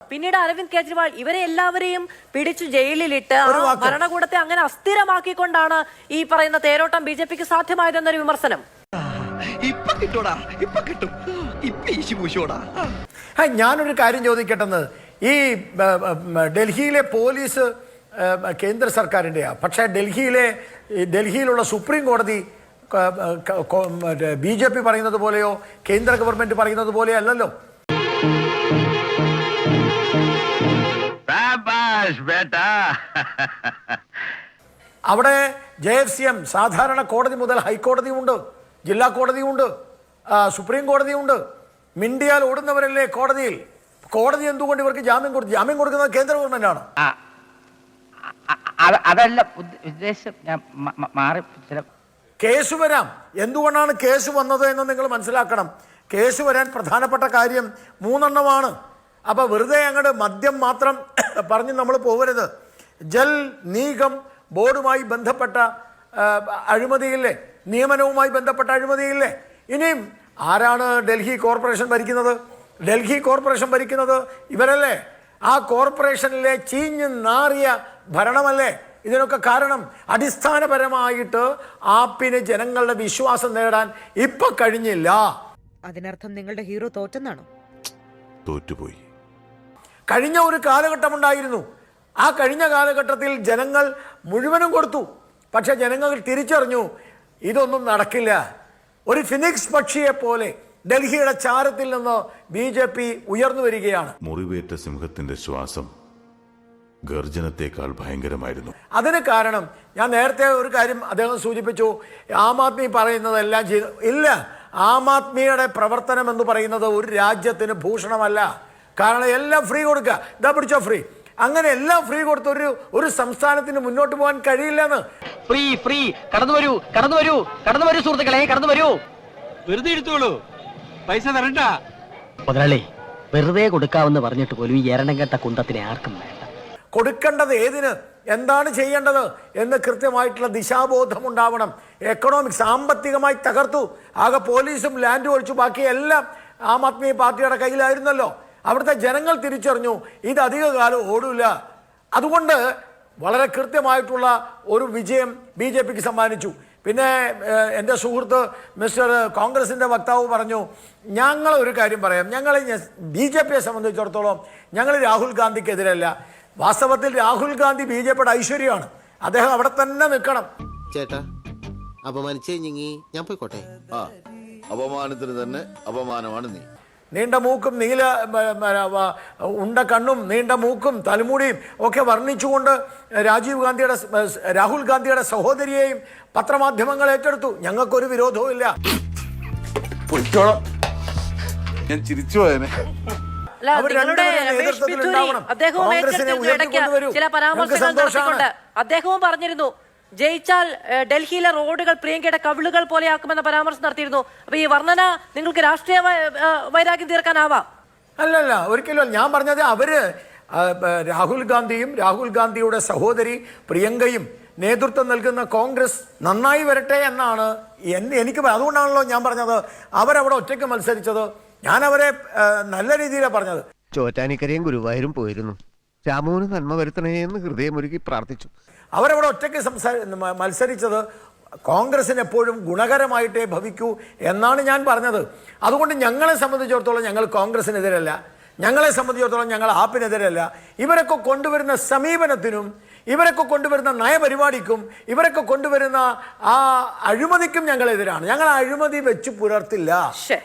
പിന്നീട് അരവിന്ദ് കെജ്രിവാൾ ഇവരെ എല്ലാവരെയും പിടിച്ചു ജയിലിലിട്ട് ഭരണകൂടത്തെ അങ്ങനെ അസ്ഥിരമാക്കിക്കൊണ്ടാണ് ഈ പറയുന്ന തേരോട്ടം ബി.ജെ.പിക്ക് സാധ്യമായതെന്നൊരു വിമർശനം. ഞാനൊരു കാര്യം ചോദിക്കട്ടെന്ന്, ഈ ഡൽഹിയിലെ പോലീസ് കേന്ദ്ര സർക്കാരിൻ്റെയാ, പക്ഷേ ഡൽഹിയിലുള്ള സുപ്രീം കോടതി ബി.ജെ.പി പറയുന്നത് പോലെയോ കേന്ദ്ര ഗവൺമെന്റ് പറയുന്നത് പോലെയോ അല്ലല്ലോ. അവിടെ JFCM സാധാരണ കോടതി മുതൽ ഹൈക്കോടതിയുമുണ്ട്, ജില്ലാ കോടതിയുമുണ്ട്, സുപ്രീം കോടതിയുമുണ്ട്. മിണ്ടിയാൽ ഓടുന്നവരല്ലേ കോടതിയിൽ. കോടതി എന്തുകൊണ്ട് ഇവർക്ക് ജാമ്യം കൊടുക്കുന്നത് കേന്ദ്ര ഗവൺമെന്റാണ്. അതല്ല ഉദ്ദേശം, ഞാൻ മാറി. കേസ് വരാം. എന്തുകൊണ്ടാണ് കേസ് വന്നത് എന്ന് നിങ്ങൾ മനസ്സിലാക്കണം. കേസ് വരാൻ പ്രധാനപ്പെട്ട കാര്യം 3 എണ്ണമാണ്. അപ്പൊ വെറുതെ അങ്ങോട്ട് മദ്യം മാത്രം പറഞ്ഞ് നമ്മൾ പോകരുത്. ജൽ നീഗം ബോർഡുമായി ബന്ധപ്പെട്ട അഴിമതിയില്ലേ, നിയമനവുമായി ബന്ധപ്പെട്ട അഴിമതിയില്ലേ. ഇനിയും ആരാണ് ഡൽഹി കോർപ്പറേഷൻ ഭരിക്കുന്നത്? ഡൽഹി കോർപ്പറേഷൻ ഭരിക്കുന്നത് ഇവരല്ലേ. ആ കോർപ്പറേഷനിലെ ചീഞ്ഞ് നാറിയ ഭരണമല്ലേ ഇതിനൊക്കെ കാരണം. അടിസ്ഥാനപരമായിട്ട് ആപ്പിന് ജനങ്ങളുടെ വിശ്വാസം നേടാൻ ഇപ്പൊ കഴിഞ്ഞില്ല. അതിനർത്ഥം നിങ്ങളുടെ ഹീറോ തോറ്റെന്നാണോ? തോറ്റുപോയി. കഴിഞ്ഞ ഒരു കാലഘട്ടം ഉണ്ടായിരുന്നു. ആ കഴിഞ്ഞ കാലഘട്ടത്തിൽ ജനങ്ങൾ മുഴുവനും കൊടുത്തു. പക്ഷെ ജനങ്ങൾ തിരിച്ചറിഞ്ഞു ഇതൊന്നും നടക്കില്ല. ഒരു ഫിനിക്സ് പക്ഷിയെ പോലെ ഡൽഹിയുടെ ചാരത്തിൽ നിന്ന് BJP ഉയർന്നു വരികയാണ്. മുറിവേറ്റ സിംഹത്തിന്റെ ശ്വാസം ഗർജനത്തെക്കാൾ ഭയങ്കരമായിരുന്നു. അതിന് കാരണം ഞാൻ നേരത്തെ ഒരു കാര്യം അദ്ദേഹം സൂചിപ്പിച്ചു, ആം ആദ്മി പറയുന്നതെല്ലാം ചെയ്തു. ഇല്ല, ആം ആദ്മിയുടെ പ്രവർത്തനം എന്ന് പറയുന്നത് ഒരു രാജ്യത്തിന് ഭൂഷണമല്ല. കാരണം എല്ലാം ഫ്രീ കൊടുക്കുക, ഇതാ പിടിച്ചോ ഫ്രീ, അങ്ങനെ എല്ലാം ഫ്രീ കൊടുത്ത ഒരു സംസ്ഥാനത്തിന് മുന്നോട്ട് പോകാൻ കഴിയില്ലെന്ന്. ഫ്രീ ഫ്രീ കടന്നു വരൂ കടന്നു വരൂ കടന്നു വരൂ സുഹൃത്തുക്കളെ, കടന്നു വരൂ. വെറുതെ എടുത്തോളൂ, പൈസ തരണ്ട. മുതലാളി, വെറുതെ കൊടുക്കാമെന്ന് പറഞ്ഞിട്ട് പോലും ഈ എരണം കേട്ട കുന്തത്തിനെ ആർക്കും വേണ്ട. കൊടുക്കേണ്ടത് ഏതിന്, എന്താണ് ചെയ്യേണ്ടത് എന്ന് കൃത്യമായിട്ടുള്ള ദിശാബോധം ഉണ്ടാവണം. എക്കണോമിക് സാമ്പത്തികമായി തകർത്തു. ആകെ പോലീസും ലാൻഡും ഒഴിച്ചു ബാക്കി എല്ലാം ആം ആദ്മി പാർട്ടിയുടെ കയ്യിലായിരുന്നല്ലോ. അവിടുത്തെ ജനങ്ങൾ തിരിച്ചറിഞ്ഞു ഇത് അധികകാലം ഓടില്ല. അതുകൊണ്ട് വളരെ കൃത്യമായിട്ടുള്ള ഒരു വിജയം BJPക്ക് സമ്മാനിച്ചു. പിന്നെ എൻ്റെ സുഹൃത്ത് മിസ്റ്റർ കോൺഗ്രസിൻ്റെ വക്താവ് പറഞ്ഞു, ഞങ്ങൾ ഒരു കാര്യം പറയാം, ഞങ്ങൾ BJPയെ സംബന്ധിച്ചിടത്തോളം ഞങ്ങൾ രാഹുൽ ഗാന്ധിക്കെതിരല്ല. വാസ്തവത്തിൽ രാഹുൽ ഗാന്ധി BJPയുടെ ഐശ്വര്യമാണ്. അദ്ദേഹം അവിടെ തന്നെ നിൽക്കണം. ചേട്ടാ, അപമാനിച്ചേ ഞാൻ പോയിക്കോട്ടെ. അപമാനത്തിന് തന്നെ അപമാനമാണ് നീ. നീണ്ട മൂക്കും ഉണ്ട കണ്ണും നീണ്ട മൂക്കും തലമുടിയും ഒക്കെ വർണ്ണിച്ചുകൊണ്ട് രാഹുൽ ഗാന്ധിയുടെ സഹോദരിയെയും പത്രമാധ്യമങ്ങൾ ഏറ്റെടുത്തു. ഞങ്ങൾക്കൊരു വിരോധവും ഇല്ല. ഞാൻ ചിരിച്ചു പോയനെ. അദ്ദേഹവും പറഞ്ഞിരുന്നു ജയിച്ചാൽ ഡൽഹിയിലെ റോഡുകൾ പ്രിയങ്കയുടെ കവിളുകൾ പോലെയാക്കുമെന്ന പരാമർശം നടത്തിയിരുന്നു. അപ്പൊ ഈ വർണ്ണന നിങ്ങൾക്ക് രാഷ്ട്രീയ വൈരാഗ്യം തീർക്കാനാവാം? അല്ലല്ല, ഒരിക്കലും. ഞാൻ പറഞ്ഞത് അവര് രാഹുൽ ഗാന്ധിയും രാഹുൽ ഗാന്ധിയുടെ സഹോദരി പ്രിയങ്കയും നേതൃത്വം നൽകുന്ന കോൺഗ്രസ് നന്നായി വരട്ടെ എന്നാണ് എനിക്ക്. അതുകൊണ്ടാണല്ലോ ഞാൻ പറഞ്ഞത് അവരവിടെ ഒറ്റയ്ക്ക് മത്സരിച്ചത്. ഞാൻ അവരെ നല്ല രീതിയിലാണ് പറഞ്ഞത്. ചോറ്റാനിക്കരയും ഗുരുവായൂരും പോയിരുന്നു. രാമുവിന് നന്മ വരുത്തണേന്ന് ഹൃദയമൊരുക്കി പ്രാർത്ഥിച്ചു. അവരവിടെ ഒറ്റയ്ക്ക് മത്സരിച്ചത് കോൺഗ്രസിന് എപ്പോഴും ഗുണകരമായിട്ടേ ഭവിക്കൂ എന്നാണ് ഞാൻ പറഞ്ഞത്. അതുകൊണ്ട് ഞങ്ങളെ സംബന്ധിച്ചിടത്തോളം ഞങ്ങൾ കോൺഗ്രസിനെതിരല്ല, ഞങ്ങളെ സംബന്ധിച്ചിടത്തോളം ഞങ്ങൾ ആപ്പിനെതിരല്ല. ഇവരൊക്കെ കൊണ്ടുവരുന്ന സമീപനത്തിനും ഇവരൊക്കെ കൊണ്ടുവരുന്ന നയപരിപാടിക്കും ഇവരൊക്കെ കൊണ്ടുവരുന്ന ആ അഴിമതിക്കും ഞങ്ങളെതിരാണ്. ഞങ്ങൾ അഴിമതി വെച്ച് പുലർത്തില്ല.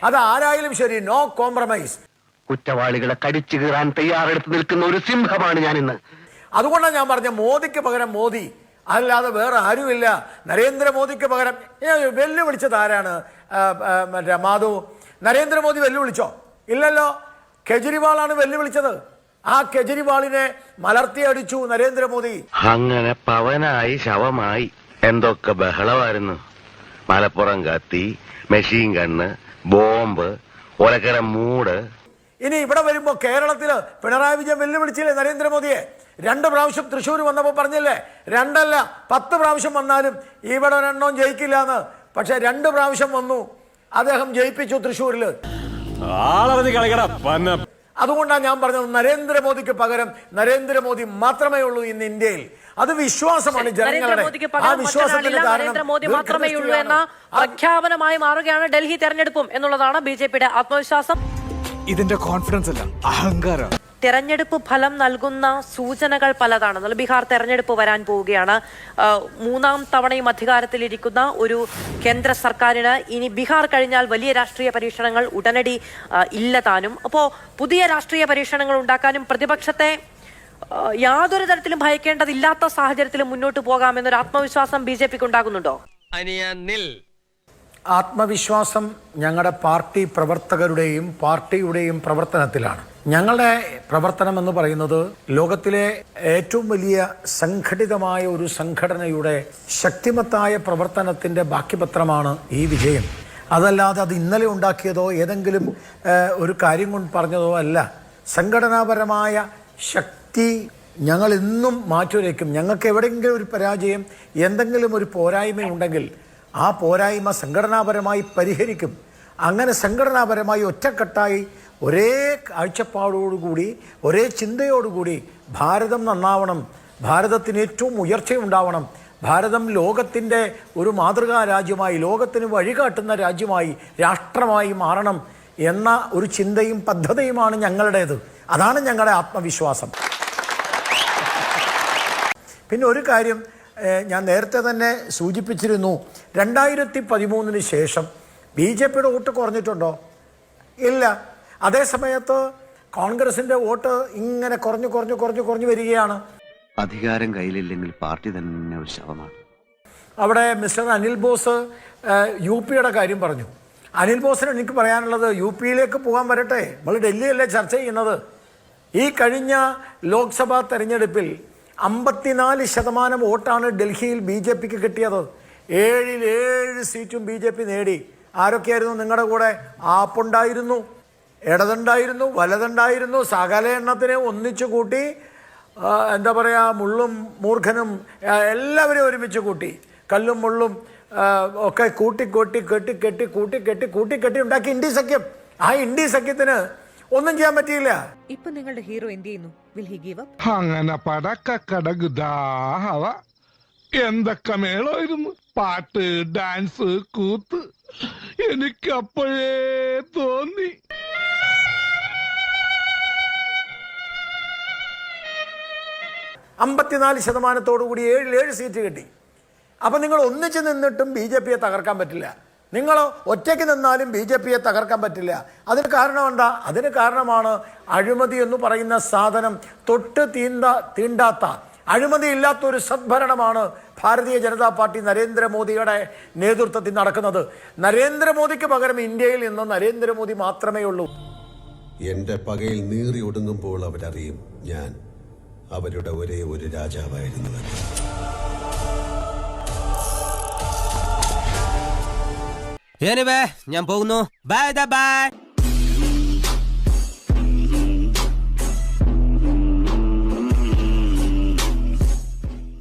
അത് ആരായാലും ശരി, നോ കോംപ്രമൈസ്. കുറ്റവാളികളെ കടിച്ചു കീറാൻ തയ്യാറെടുത്ത് നിൽക്കുന്ന ഒരു സിംഹമാണ് ഞാൻ ഇന്ന്. അതുകൊണ്ടാണ് ഞാൻ പറഞ്ഞ മോദിക്ക് പകരം മോദി, അല്ലാതെ വേറെ ആരുമില്ല. നരേന്ദ്രമോദിക്ക് പകരം വെല്ലുവിളിച്ചത് ആരാണ്? മറ്റേ മാധവ്. നരേന്ദ്രമോദി വെല്ലുവിളിച്ചോ? ഇല്ലല്ലോ, കെജ്രിവാളാണ് വെല്ലുവിളിച്ചത്. ആ കെജ്രിവാളിനെ മലർത്തിയടിച്ചു നരേന്ദ്രമോദി. അങ്ങനെ പവനായി ശവമായി എന്തൊക്കെ ബഹളമായിരുന്നു. മലപ്പുറം കത്തി, മെഷീൻ ഗണ്ണ്, ബോംബ്, ഒലക്കര മൂട്. ഇനി ഇവിടെ വരുമ്പോ കേരളത്തില് പിണറായി വിജയൻ വെല്ലുവിളിച്ചില്ലേ നരേന്ദ്രമോദിയെ? 2 പ്രാവശ്യം തൃശ്ശൂർ വന്നപ്പോൾ പറഞ്ഞില്ലേ, 2 അല്ല 10 പ്രാവശ്യം വന്നാലും ഇവിടെ ഒരെണ്ണവും ജയിക്കില്ല എന്ന്. പക്ഷെ 2 പ്രാവശ്യം വന്നു, അദ്ദേഹം ജയിപ്പിച്ചു തൃശ്ശൂരില്. അതുകൊണ്ടാണ് ഞാൻ പറഞ്ഞത് നരേന്ദ്രമോദിക്ക് പകരം നരേന്ദ്രമോദി മാത്രമേ ഉള്ളൂ ഇന്ന് ഇന്ത്യയിൽ. അത് വിശ്വാസമാണ് ജനങ്ങളുടെ. നരേന്ദ്രമോദിക്ക് പകരം മറ്റൊരാളില്ല, നരേന്ദ്രമോദി മാത്രമേ ഉള്ളൂ എന്ന പ്രഖ്യാപനമായി മാറുകയാണ് ഡൽഹി തെരഞ്ഞെടുപ്പും എന്നുള്ളതാണ് ബിജെപിയുടെ ആത്മവിശ്വാസം. ഇതിന്റെ കോൺഫിഡൻസ് അല്ല, അഹങ്കാരം. തെരഞ്ഞെടുപ്പ് ഫലം നൽകുന്ന സൂചനകൾ പലതാണ്. ബീഹാർ തെരഞ്ഞെടുപ്പ് വരാൻ പോവുകയാണ്. 3ാം തവണയും അധികാരത്തിലിരിക്കുന്ന ഒരു കേന്ദ്ര സർക്കാരിന് ഇനി ബീഹാർ കഴിഞ്ഞാൽ വലിയ രാഷ്ട്രീയ പരീക്ഷണങ്ങൾ ഉടനടി ഇല്ല താനും. അപ്പോൾ പുതിയ രാഷ്ട്രീയ പരീക്ഷണങ്ങൾ ഉണ്ടാക്കാനും പ്രതിപക്ഷത്തെ യാതൊരു തരത്തിലും ഭയക്കേണ്ടതില്ലാത്ത സാഹചര്യത്തിലും മുന്നോട്ട് പോകാമെന്നൊരു ആത്മവിശ്വാസം ബിജെപിക്ക് ഉണ്ടാകുന്നുണ്ടോ? ആത്മവിശ്വാസം ഞങ്ങളുടെ പാർട്ടി പ്രവർത്തകരുടെയും പാർട്ടിയുടെയും പ്രവർത്തനത്തിലാണ്. ഞങ്ങളുടെ പ്രവർത്തനം എന്ന് പറയുന്നത് ലോകത്തിലെ ഏറ്റവും വലിയ സംഘടിതമായ ഒരു സംഘടനയുടെ ശക്തിമത്തായ പ്രവർത്തനത്തിൻ്റെ ബാക്കിപത്രമാണ് ഈ വിജയം. അതല്ലാതെ അത് ഇന്നലെ ഉണ്ടാക്കിയതോ ഏതെങ്കിലും ഒരു കാര്യം കൊണ്ട് പറഞ്ഞതോ അല്ല. സംഘടനാപരമായ ശക്തി ഞങ്ങൾ എന്നും മാറ്റുരയ്ക്കും. ഞങ്ങൾക്ക് എവിടെയെങ്കിലും ഒരു പരാജയം, എന്തെങ്കിലും ഒരു പോരായ്മ ഉണ്ടെങ്കിൽ ആ പോരായ്മ സംഘടനാപരമായി പരിഹരിക്കും. അങ്ങനെ സംഘടനാപരമായി ഒറ്റക്കെട്ടായി ഒരേ കാഴ്ചപ്പാടോടുകൂടി ഒരേ ചിന്തയോടുകൂടി ഭാരതം നന്നാവണം, ഭാരതത്തിന് ഏറ്റവും ഉയർച്ചയുണ്ടാവണം, ഭാരതം ലോകത്തിൻ്റെ ഒരു മാതൃകാ രാജ്യമായി, ലോകത്തിന് വഴികാട്ടുന്ന രാജ്യമായി, രാഷ്ട്രമായി മാറണം എന്ന ഒരു ചിന്തയും പദ്ധതിയുമാണ് ഞങ്ങളുടേത്. അതാണ് ഞങ്ങളുടെ ആത്മവിശ്വാസം. പിന്നെ ഒരു കാര്യം ഞാൻ നേരത്തെ തന്നെ സൂചിപ്പിച്ചിരുന്നു, 2013 ശേഷം BJPയുടെ വോട്ട് കുറഞ്ഞിട്ടുണ്ടോ? ഇല്ല. അതേസമയത്ത് കോൺഗ്രസിൻ്റെ വോട്ട് ഇങ്ങനെ കുറഞ്ഞു വരികയാണ്. അധികാരം കയ്യിലില്ലെങ്കിൽ പാർട്ടി തന്നെ ഒരു ശവമാണ്. അവിടെ മിസ്റ്റർ അനിൽ ബോസ് UPയുടെ കാര്യം പറഞ്ഞു. അനിൽ ബോസിന് എനിക്ക് പറയാനുള്ളത്, UPയിലേക്ക് പോകാൻ വരട്ടെ, നമ്മൾ ഡൽഹിയല്ലേ ചർച്ച ചെയ്യുന്നത്. ഈ കഴിഞ്ഞ ലോക്സഭാ തെരഞ്ഞെടുപ്പിൽ 54% വോട്ടാണ് ഡൽഹിയിൽ BJPക്ക് കിട്ടിയത്. 7 സീറ്റും BJP നേടി. ആരൊക്കെയായിരുന്നു നിങ്ങളുടെ കൂടെ? ആപ്പുണ്ടായിരുന്നു, ഇടതുണ്ടായിരുന്നു, വലതുണ്ടായിരുന്നു. സകല എണ്ണത്തിനെ ഒന്നിച്ചു കൂട്ടി, എന്താ പറയുക, മുള്ളും മൂർഖനും എല്ലാവരെയും ഒരുമിച്ച് കൂട്ടി, കല്ലും മുള്ളും ഒക്കെ കൂട്ടിക്കെട്ടി ഉണ്ടാക്കി ഇന്ത്യ സഖ്യം. ആ ഇന്ത്യ സഖ്യത്തിന് ഒന്നും ചെയ്യാൻ പറ്റിയില്ല. ഇപ്പൊ നിങ്ങളുടെ ഹീറോ എന്ത് ചെയ്യുന്നു? Will he give up? അങ്ങനെ പടക്കടകുദാഹവ എന്തൊക്കെ മേളായിരുന്നു, പാട്ട്, ഡാൻസ്, കൂത്ത്. എനിക്കപ്പോഴേ തോന്നി 54% കൂടി 7 സീറ്റ് കിട്ടി. അപ്പം നിങ്ങൾ ഒന്നിച്ച് നിന്നിട്ടും BJPയെ തകർക്കാൻ പറ്റില്ല. നിങ്ങൾ ഒറ്റയ്ക്ക് നിന്നാലും BJPയെ തകർക്കാൻ പറ്റില്ല. അതിന് കാരണം എന്താ? അതിന് കാരണമാണ് അഴിമതി എന്ന് പറയുന്ന സാധനം തൊട്ട് തീണ്ടാത്ത, അഴിമതി ഇല്ലാത്തൊരു സദ്ഭരണമാണ് ഭാരതീയ ജനതാ പാർട്ടി നരേന്ദ്രമോദിയുടെ നേതൃത്വത്തിൽ നടക്കുന്നത്. നരേന്ദ്രമോദിക്ക് പകരം ഇന്ത്യയിൽ നിന്ന് നരേന്ദ്രമോദി മാത്രമേ ഉള്ളൂ. എന്റെ പകയിൽ നീറി ഒടുങ്ങുമ്പോൾ അവരറിയും ഞാൻ അവരുടെ ഒരേ ഒരു രാജാവായിരുന്നു. ഞാൻ പോകുന്നു. Bye bye.